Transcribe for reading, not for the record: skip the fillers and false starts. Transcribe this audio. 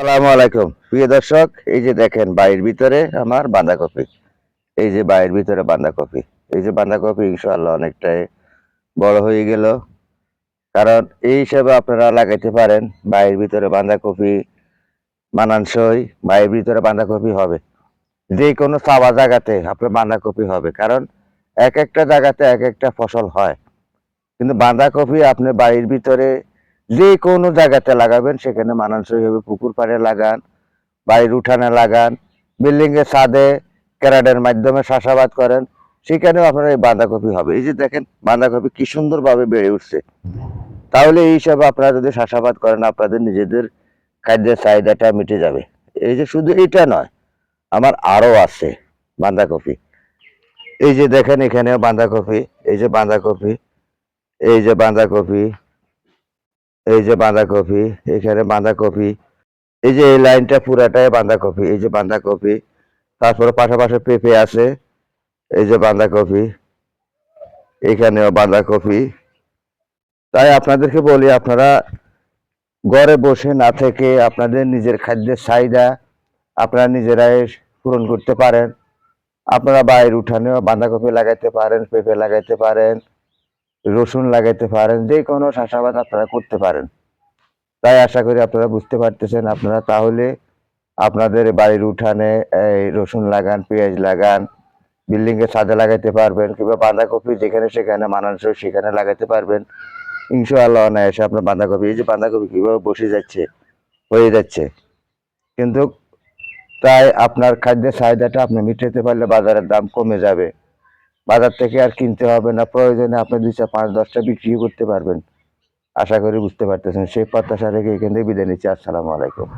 আসসালামু আলাইকুম প্রিয় দর্শক, এই যে দেখেন বাড়ির ভিতরে আমার বাঁধাকপি। এই যে বাড়ির ভিতরে বাঁধাকপি, এই যে বাঁধাকপি ইনশাআল্লাহ অনেকটাই বড় হয়ে গেল। কারণ এই হিসাবে আপনারা লাগাইতে পারেন বাড়ির ভিতরে বাঁধাকপি মানানসই। বাড়ির ভিতরে বাঁধাকপি হবে যে কোনো চাওয়া জায়গাতে আপনার বাঁধাকপি হবে, কারণ এক একটা জায়গাতে এক একটা ফসল হয়। কিন্তু বাঁধাকপি আপনি বাড়ির ভিতরে যে কোনো জায়গাতে লাগাবেন সেখানে মানানসই হবে। পুকুর পাড়ে লাগান, বাড়ির উঠানে লাগান, বিল্ডিং এর ছাদে ক্যারাডের মাধ্যমে চাষাবাদ করেন, সেখানেও আপনার এই বাঁধাকপি হবে। এই যে দেখেন বাঁধাকপি কি সুন্দরভাবে বেড়ে উঠছে। তাহলে এই হিসাবে আপনারা যদি চাষাবাদ করেন আপনাদের নিজেদের খাদ্যের চাহিদাটা মিটে যাবে। এই যে শুধু এটা নয়, আমার আরো আছে বাঁধাকপি। এই যে দেখেন এখানেও বাঁধাকপি, এই যে বাঁধাকপি, এই যে বাঁধাকপি, এই যে বাঁধাকপি, এখানে বাঁধাকপি, এই যে এই লাইনটা পুরাটাই বাঁধাকপি। এই যে বাঁধাকপি, তারপরে পাশাপাশি পেঁপে আছে, এই যে বাঁধাকপি, এখানেও বাঁধাকপি। তাই আপনাদেরকে বলি, আপনারা ঘরে বসে না থেকে আপনাদের নিজের খাদ্যের চাহিদা আপনারা নিজেরাই পূরণ করতে পারেন। আপনারা বাইরের উঠানেও বাঁধাকপি লাগাইতে পারেন, পেঁপে লাগাইতে পারেন, রসুন লাগাইতে পারেন, যে কোনো চাষাবাদ আপনারা করতে পারেন। তাই আশা করি আপনারা বুঝতে পারতেছেন। আপনারা তাহলে আপনাদের বাড়ির উঠানে এই রসুন লাগান, পেঁয়াজ লাগান, বিল্ডিং এর ছাদে লাগাইতে পারবেন, কিংবা বাঁধাকপি যেখানে সেখানে মানানসই সেখানে লাগাইতে পারবেন ইনশাআল্লাহ। অনায়াসে আপনার বাঁধাকপি, এই যে বাঁধাকপি কিভাবে বসে যাচ্ছে, হয়ে যাচ্ছে। কিন্তু তাই আপনার খাদ্যের চাহিদাটা আপনি মিটাতে পারলে বাজারের দাম কমে যাবে, বাজার থেকে আর কিনতে হবে না, প্রয়োজনে আপনি 2টা 5 10টা বিক্রি করতে পারবেন। আশা করি বুঝতে পারতেছেন। সেই প্রত্যাশা রেখে এখান থেকে বিদায় নিচ্ছি। আসসালামু আলাইকুম।